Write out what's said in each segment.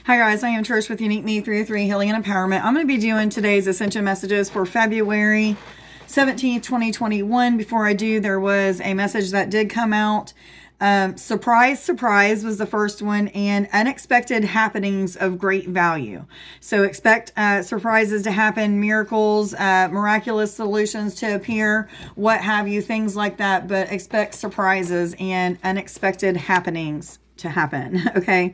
Hi guys, I am Trish with Unique Me 303 Healing and Empowerment. I'm going to be doing today's Ascension Messages for February 17th, 2021. Before I do, there was a message that did come out. Surprise, surprise was the first one, and unexpected happenings of great value. So expect surprises to happen, miracles, miraculous solutions to appear, what have you, things like that. But expect surprises and unexpected happenings to happen. Okay.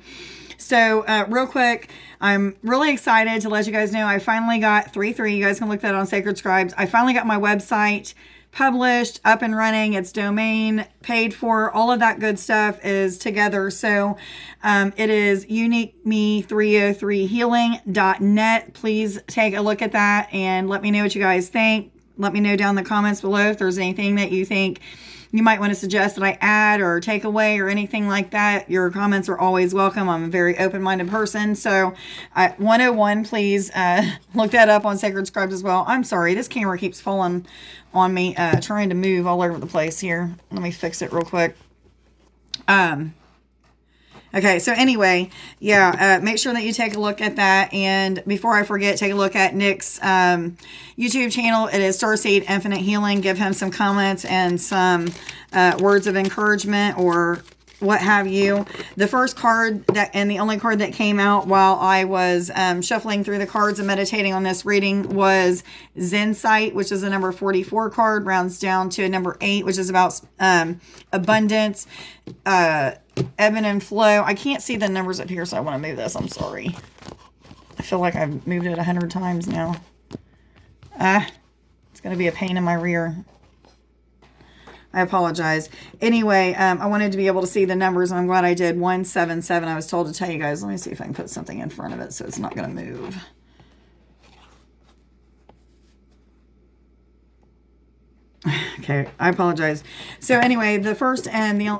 So real quick, I'm really excited to let you guys know I finally got 3.3. You guys can look that on Sacred Scribes. I finally got my website published, up and running. Its domain paid for. All of that good stuff is together. So it is uniqueme303healing.net. Please take a look at that and let me know what you guys think. Let me know down in the comments below if there's anything that you think you might want to suggest that I add or take away or anything like that. Your comments are always welcome. I'm a very open-minded person. So 101, please look that up on Sacred Scribes as well. I'm sorry, this camera keeps falling on me, trying to move all over the place here. Let me fix it real quick. Okay, so anyway, yeah, make sure that you take a look at that. And before I forget, take a look at Nick's YouTube channel. It is Starseed Infinite Healing. Give him some comments and some words of encouragement or what have you. The first card that and the only card that came out while I was shuffling through the cards and meditating on this reading was Zensight, which is a number 44 card, rounds down to a number 8, which is about abundance, ebb and flow. I can't see the numbers up here, so I want to move this. I'm sorry. I feel like I've moved it 100 times now. It's going to be a pain in my rear. I apologize. Anyway, I wanted to be able to see the numbers, and I'm glad I did. 177. I was told to tell you guys. Let me see if I can put something in front of it so it's not going to move. Okay, I apologize. So anyway, the first and the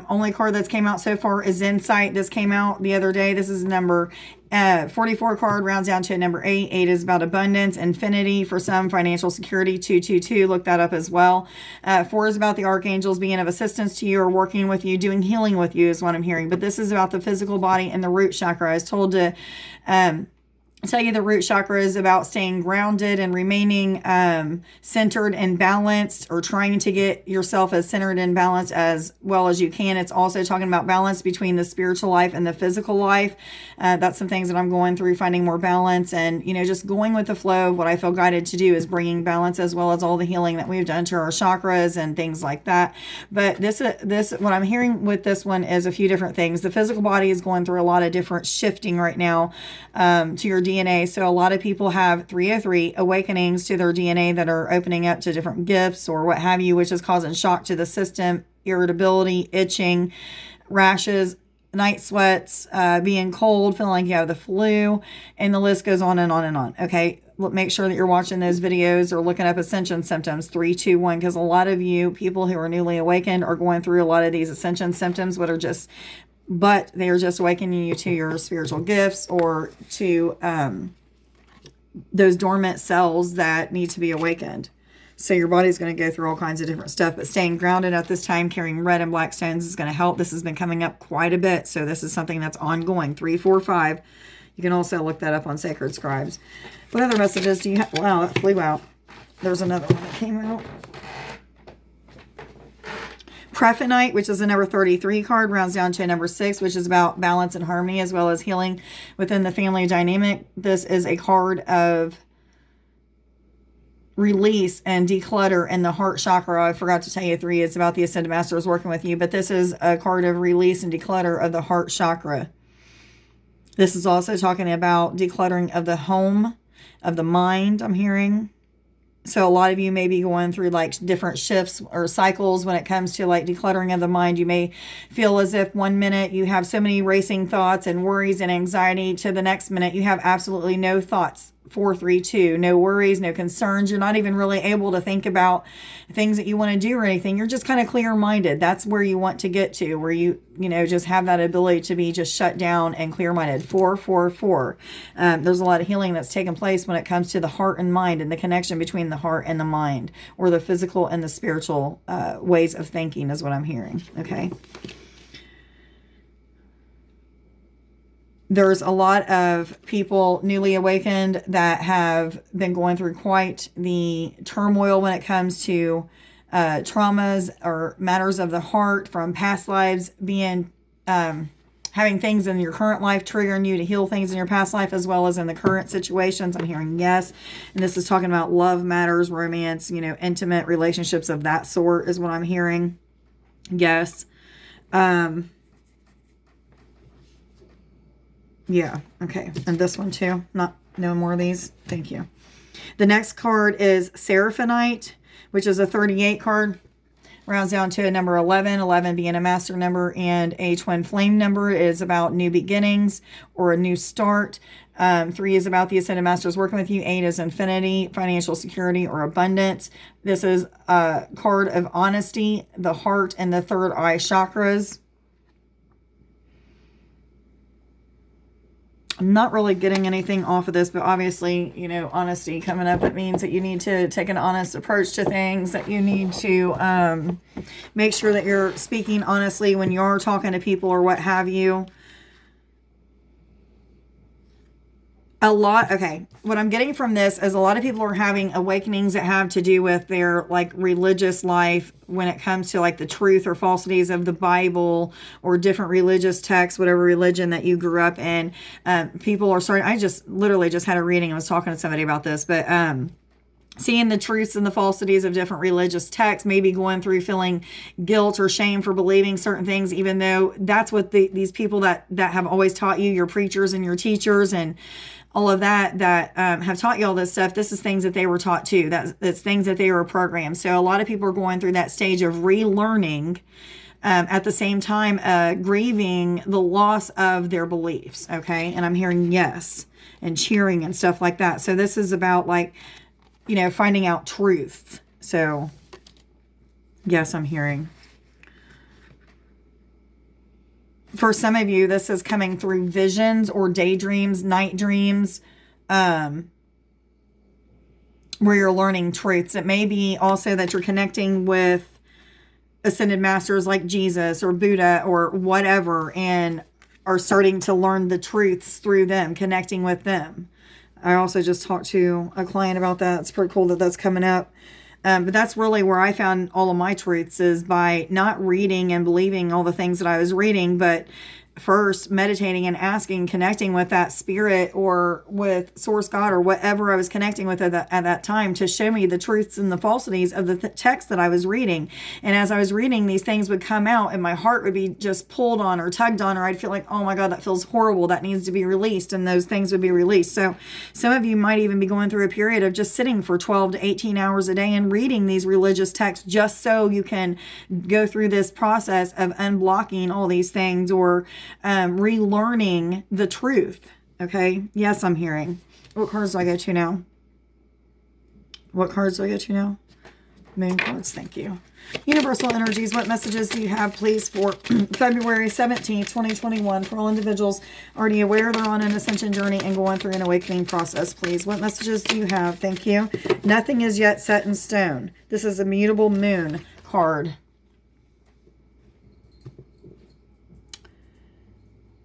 only card that's came out so far is Insight. This came out the other day. This is number 44 card, rounds down to number 8. 8 is about abundance, infinity, for some financial security. 222, look that up as well. 4 is about the archangels being of assistance to you or working with you, doing healing with you is what I'm hearing. But this is about the physical body and the root chakra. I was told to tell you the root chakra is about staying grounded and remaining centered and balanced, or trying to get yourself as centered and balanced as well as you can. It's also talking about balance between the spiritual life and the physical life. That's some things that I'm going through, finding more balance and, you know, just going with the flow of what I feel guided to do is bringing balance, as well as all the healing that we've done to our chakras and things like that. But this what I'm hearing with this one is a few different things. The physical body is going through a lot of different shifting right now to your DNA. So a lot of people have 303 awakenings to their DNA that are opening up to different gifts or what have you, which is causing shock to the system, irritability, itching, rashes, night sweats, being cold, feeling like you have the flu, and the list goes on and on and on. Okay, make sure that you're watching those videos or looking up Ascension symptoms 3, 2, 1, because a lot of you people who are newly awakened are going through a lot of these Ascension symptoms, but they are just awakening you to your spiritual gifts or to those dormant cells that need to be awakened. So your body's going to go through all kinds of different stuff, but staying grounded at this time, carrying red and black stones is going to help. This has been coming up quite a bit, so this is something that's ongoing. 3, 4, 5. You can also look that up on Sacred Scribes. What other messages do you have? Wow, that flew out. There's another one that came out. Prephinite, which is a number 33 card, rounds down to a number 6, which is about balance and harmony, as well as healing within the family dynamic. This is a card of release and declutter in the heart chakra. I forgot to tell you 3 is about the Ascended Masters working with you, but this is a card of release and declutter of the heart chakra. This is also talking about decluttering of the home, of the mind, I'm hearing. So a lot of you may be going through like different shifts or cycles when it comes to like decluttering of the mind. You may feel as if one minute you have so many racing thoughts and worries and anxiety, to the next minute you have absolutely no thoughts. 432, no worries, no concerns. You're not even really able to think about things that you want to do or anything. You're just kind of clear-minded. That's where you want to get to, where you just have that ability to be just shut down and clear-minded. 444. There's a lot of healing that's taken place when it comes to the heart and mind and the connection between the heart and the mind, or the physical and the spiritual ways of thinking, is what I'm hearing. Okay. There's a lot of people newly awakened that have been going through quite the turmoil when it comes to traumas or matters of the heart from past lives, being having things in your current life triggering you to heal things in your past life as well as in the current situations. I'm hearing yes. And this is talking about love matters, romance, intimate relationships of that sort is what I'm hearing. Yes. Yeah. Okay. And this one too. No more of these. Thank you. The next card is Seraphonite, which is a 38 card. Rounds down to a number 11. 11 being a master number and a twin flame number is about new beginnings or a new start. 3 is about the Ascended Masters working with you. 8 is infinity, financial security, or abundance. This is a card of honesty, the heart, and the third eye chakras. I'm not really getting anything off of this, but obviously, honesty coming up. It means that you need to take an honest approach to things, that you need to make sure that you're speaking honestly when you're talking to people or what have you. What I'm getting from this is a lot of people are having awakenings that have to do with their religious life when it comes to the truth or falsities of the Bible or different religious texts, whatever religion that you grew up in. People are starting, I just literally just had a reading. I was talking to somebody about this, but seeing the truths and the falsities of different religious texts, maybe going through feeling guilt or shame for believing certain things, even though that's what these people that have always taught you, your preachers and your teachers and all of that have taught you all this stuff. This is things that they were taught too. That's things that they were programmed. So a lot of people are going through that stage of relearning, at the same time, grieving the loss of their beliefs. Okay. And I'm hearing yes and cheering and stuff like that. So this is about finding out truth. So yes, I'm hearing. For some of you, this is coming through visions or daydreams, night dreams, where you're learning truths. It may be also that you're connecting with ascended masters like Jesus or Buddha or whatever, and are starting to learn the truths through them, connecting with them. I also just talked to a client about that. It's pretty cool that that's coming up. But that's really where I found all of my truths, is by not reading and believing all the things that I was reading, but first meditating and asking, connecting with that spirit or with source God or whatever I was connecting with at that time to show me the truths and the falsities of the text that I was reading. And as I was reading, these things would come out and my heart would be just pulled on or tugged on, or I'd feel like, oh my God, that feels horrible. That needs to be released. And those things would be released. So some of you might even be going through a period of just sitting for 12 to 18 hours a day and reading these religious texts just so you can go through this process of unblocking all these things or relearning the truth. Okay. Yes, I'm hearing. What cards do I go to now? What cards do I go to now? Moon cards. Thank you. Universal energies. What messages do you have, please, for February 17th, 2021, for all individuals already aware they're on an ascension journey and going through an awakening process, please? What messages do you have? Thank you. Nothing is yet set in stone. This is a mutable moon card.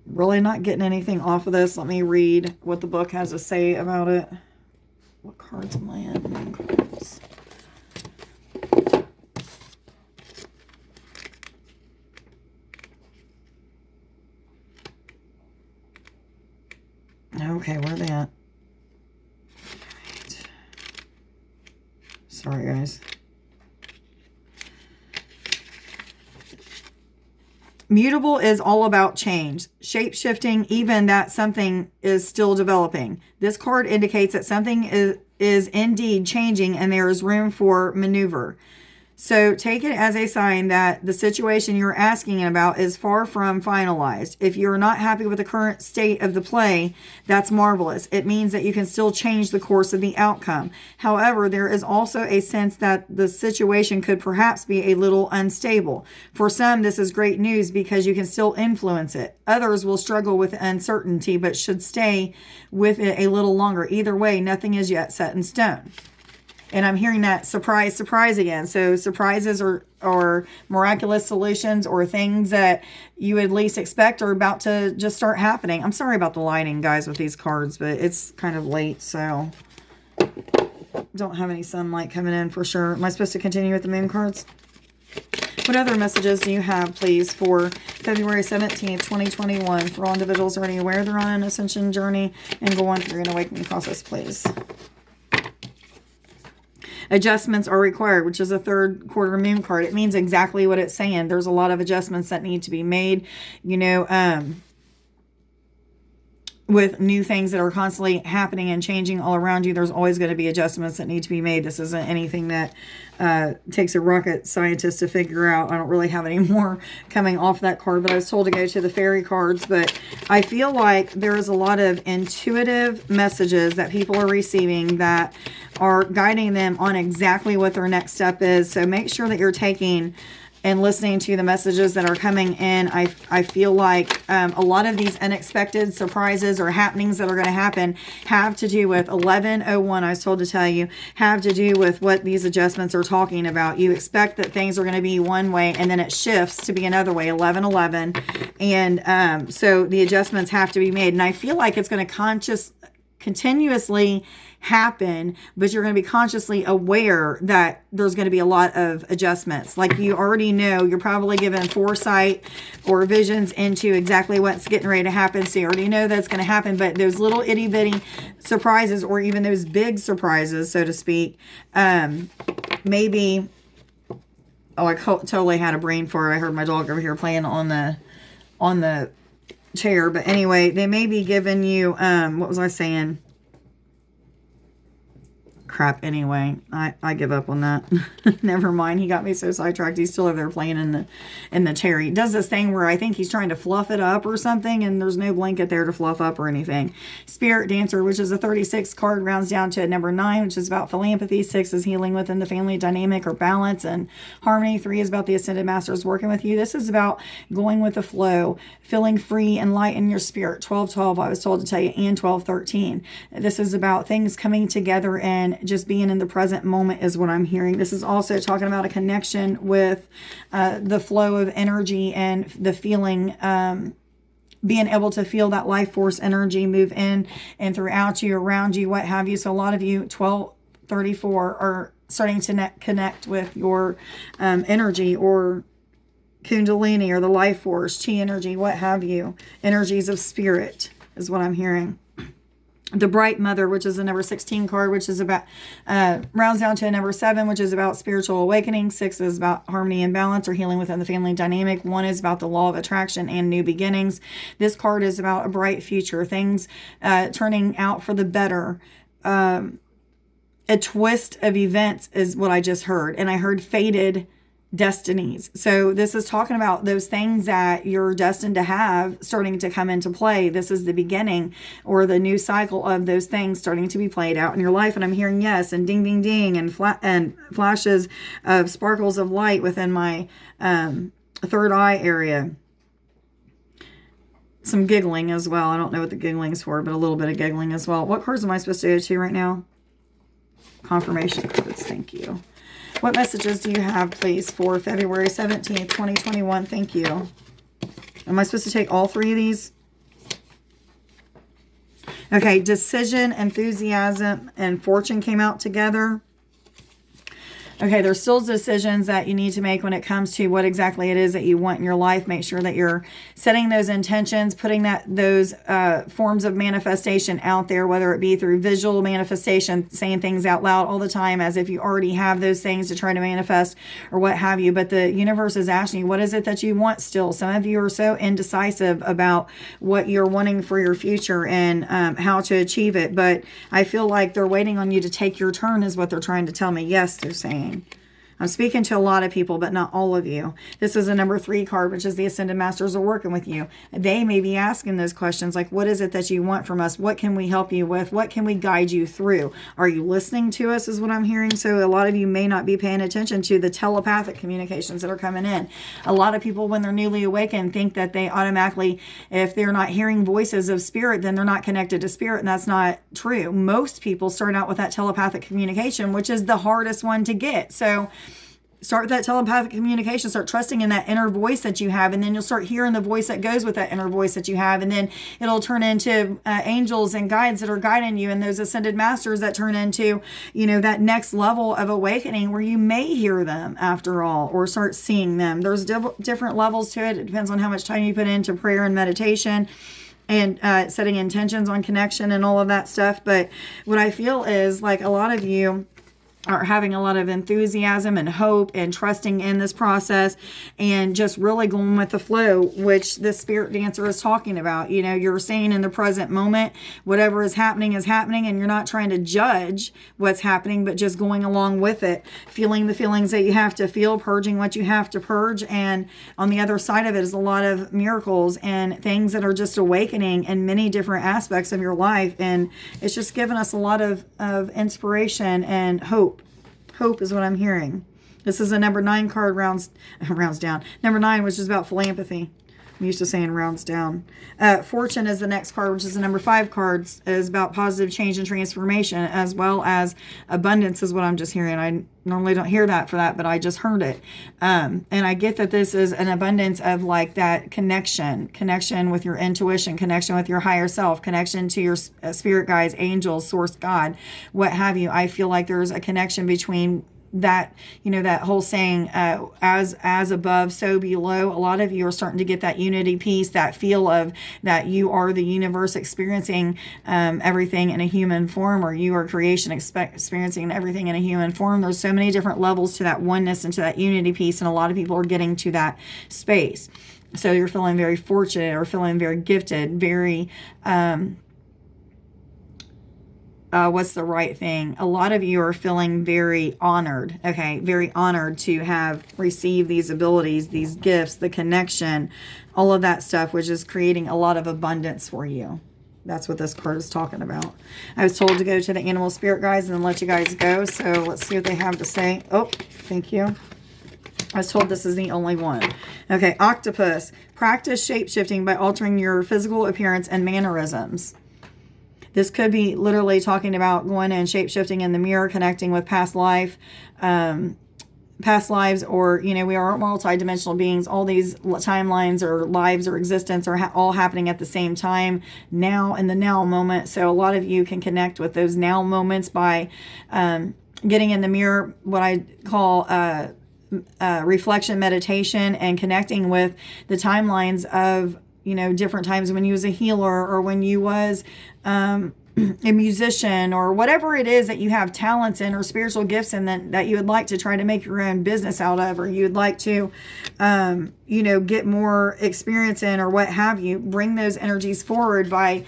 Really not getting anything off of this. Let me read what the book has to say about it. What cards am I in? Moon cards. Okay, where are they at? Right. Sorry, guys. Mutable is all about change, shape-shifting, even that something is still developing. This card indicates that something is indeed changing and there is room for maneuver. So take it as a sign that the situation you're asking about is far from finalized. If you're not happy with the current state of the play, that's marvelous. It means that you can still change the course of the outcome. However, there is also a sense that the situation could perhaps be a little unstable. For some, this is great news because you can still influence it. Others will struggle with uncertainty but should stay with it a little longer. Either way, nothing is yet set in stone. And I'm hearing that surprise, surprise again. So surprises or miraculous solutions or things that you would least expect are about to just start happening. I'm sorry about the lighting, guys, with these cards, but it's kind of late, so don't have any sunlight coming in for sure. Am I supposed to continue with the moon cards? What other messages do you have, please, for February 17th, 2021, for all individuals already aware they're on an ascension journey and going through an awakening process, please? Adjustments are required, which is a third quarter moon card. It means exactly what it's saying. There's a lot of adjustments that need to be made, you know, with new things that are constantly happening and changing all around you. There's always going to be adjustments that need to be made. This isn't anything that takes a rocket scientist to figure out. I don't really have any more coming off that card, but I was told to go to the fairy cards. But I feel like there is a lot of intuitive messages that people are receiving that are guiding them on exactly what their next step is. So make sure that you're taking and listening to the messages that are coming in. I feel like a lot of these unexpected surprises or happenings that are going to happen have to do with 1101, I was told to tell you, have to do with what these adjustments are talking about. You expect that things are going to be one way, and then it shifts to be another way, 1111. And so the adjustments have to be made. And I feel like it's going to continuously happen, but you're going to be consciously aware that there's going to be a lot of adjustments. Like you already know, you're probably given foresight or visions into exactly what's getting ready to happen. So you already know that's going to happen, but those little itty bitty surprises, or even those big surprises, so to speak, maybe, oh, I totally had a brain fart. I heard my dog over here playing on the chair. But anyway, they may be giving you, what was I saying? Crap. Anyway, I give up on that. Never mind. He got me so sidetracked. He's still over there playing in the chair. He does this thing where I think he's trying to fluff it up or something, and there's no blanket there to fluff up or anything. Spirit Dancer, which is a 36 card, rounds down to number 9, which is about philanthropy. 6 is healing within the family dynamic or balance and harmony. 3 is about the ascended masters working with you. This is about going with the flow, feeling free and light in your spirit. 1212, I was told to tell you, and 1213. This is about things coming together and just being in the present moment is what I'm hearing. This is also talking about a connection with the flow of energy and the feeling, being able to feel that life force energy move in and throughout you, around you, what have you. So a lot of you, 1234, are starting to connect with your energy or Kundalini or the life force, chi energy, what have you. Energies of spirit is what I'm hearing. The Bright Mother, which is the number 16 card, which is about, rounds down to a number 7, which is about spiritual awakening. 6 is about harmony and balance or healing within the family dynamic. 1 is about the law of attraction and new beginnings. This card is about a bright future, things turning out for the better. A twist of events is what I just heard. And I heard fated destinies. So this is talking about those things that you're destined to have starting to come into play. This is the beginning or the new cycle of those things starting to be played out in your life. And I'm hearing yes and ding, ding, ding and flashes of sparkles of light within my third eye area. Some giggling as well. I don't know what the giggling's for, but a little bit of giggling as well. What cards am I supposed to go to right now? Confirmation cards. Thank you. What messages do you have, please, for February 17th, 2021? Thank you. Am I supposed to take all 3 of these? Okay, decision, enthusiasm, and fortune came out together. Okay, there's still decisions that you need to make when it comes to what exactly it is that you want in your life. Make sure that you're setting those intentions, putting those forms of manifestation out there, whether it be through visual manifestation, saying things out loud all the time as if you already have those things to try to manifest or what have you. But the universe is asking you, what is it that you want still? Some of you are so indecisive about what you're wanting for your future and how to achieve it. But I feel like they're waiting on you to take your turn is what they're trying to tell me. Yes, they're saying. I'm speaking to a lot of people, but not all of you. This is a number 3 card, which is the Ascended Masters are working with you. They may be asking those questions like, what is it that you want from us? What can we help you with? What can we guide you through? Are you listening to us is what I'm hearing. So a lot of you may not be paying attention to the telepathic communications that are coming in. A lot of people, when they're newly awakened, think that they automatically, if they're not hearing voices of spirit, then they're not connected to spirit. And that's not true. Most people start out with that telepathic communication, which is the hardest one to get. So start with that telepathic communication, start trusting in that inner voice that you have, and then you'll start hearing the voice that goes with that inner voice that you have, and then it'll turn into angels and guides that are guiding you, and those ascended masters that turn into, that next level of awakening where you may hear them after all, or start seeing them. There's different levels to it. It depends on how much time you put into prayer and meditation and setting intentions on connection and all of that stuff. But what I feel is like a lot of you are having a lot of enthusiasm and hope and trusting in this process and just really going with the flow, which the spirit dancer is talking about. You're staying in the present moment. Whatever is happening, and you're not trying to judge what's happening, but just going along with it, feeling the feelings that you have to feel, purging what you have to purge. And on the other side of it is a lot of miracles and things that are just awakening in many different aspects of your life. And it's just given us a lot of inspiration and hope. Hope is what I'm hearing. This is a number 9 card, rounds down. Number 9, which is about philanthropy. I'm used to saying rounds down. Fortune is the next card, which is the number 5 cards, is about positive change and transformation, as well as abundance is what I'm just hearing. I normally don't hear that for that, but I just heard it. And I get that this is an abundance of like that connection with your intuition, connection with your higher self, connection to your spirit guides, angels, source, God, what have you. I feel like there's a connection between that, that whole saying, as above, so below. A lot of you are starting to get that unity piece, that feel of that you are the universe experiencing everything in a human form, or you are creation experiencing everything in a human form. There's so many different levels to that oneness and to that unity piece, and a lot of people are getting to that space. So you're feeling very fortunate or feeling very gifted, very what's the right thing? A lot of you are feeling very honored, very honored to have received these abilities, these gifts, the connection, all of that stuff, which is creating a lot of abundance for you. That's what this card is talking about. I was told to go to the animal spirit guides and then let you guys go. So let's see what they have to say. Oh, thank you. I was told this is the only one. Okay, octopus. Practice shape-shifting by altering your physical appearance and mannerisms. This could be literally talking about going and shape-shifting in the mirror, connecting with past lives, or, we are multidimensional beings. All these timelines or lives or existence are all happening at the same time now, in the now moment. So a lot of you can connect with those now moments by getting in the mirror, what I call reflection meditation, and connecting with the timelines of different times when you was a healer, or when you was a musician, or whatever it is that you have talents in or spiritual gifts in that you would like to try to make your own business out of, or you'd like to, get more experience in, or what have you. Bring those energies forward by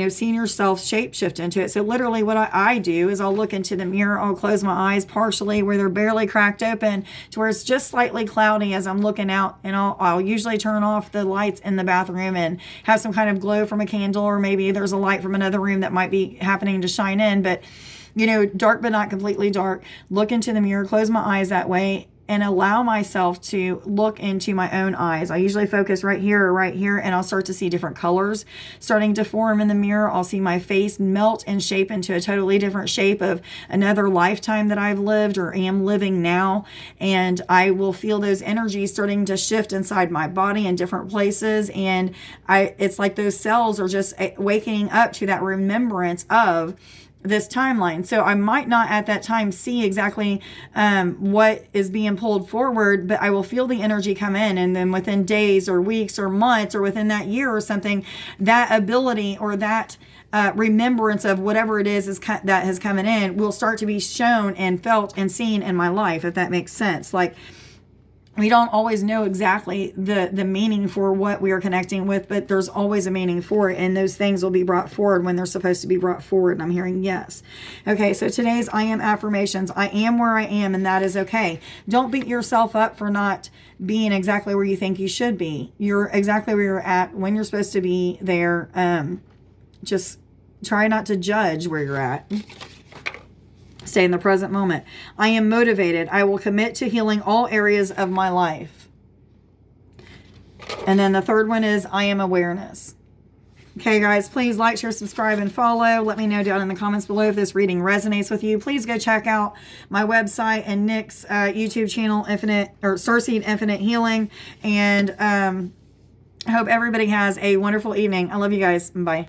seeing yourself shapeshift into it. So literally what I do is I'll look into the mirror, I'll close my eyes partially where they're barely cracked open to where it's just slightly cloudy as I'm looking out, and I'll usually turn off the lights in the bathroom and have some kind of glow from a candle, or maybe there's a light from another room that might be happening to shine in, but dark but not completely dark. Look into the mirror, close my eyes that way, and allow myself to look into my own eyes. I usually focus right here or right here, and I'll start to see different colors starting to form in the mirror. I'll see my face melt and shape into a totally different shape of another lifetime that I've lived or am living now. And I will feel those energies starting to shift inside my body in different places. And it's like those cells are just waking up to that remembrance of this timeline. So I might not at that time see exactly what is being pulled forward, but I will feel the energy come in, and then within days or weeks or months or within that year or something, that ability or that remembrance of whatever it is that has come in will start to be shown and felt and seen in my life, if that makes sense. Like we don't always know exactly the meaning for what we are connecting with, but there's always a meaning for it. And those things will be brought forward when they're supposed to be brought forward. And I'm hearing yes. Okay, so today's I am affirmations. I am where I am, and that is okay. Don't beat yourself up for not being exactly where you think you should be. You're exactly where you're at when you're supposed to be there. Just try not to judge where you're at. Stay in the present moment. I am motivated. I will commit to healing all areas of my life. And then the third one is I am awareness. Okay, guys, please like, share, subscribe, and follow. Let me know down in the comments below if this reading resonates with you. Please go check out my website and Nick's YouTube channel, Starseed Infinite Healing. And I hope everybody has a wonderful evening. I love you guys. Bye.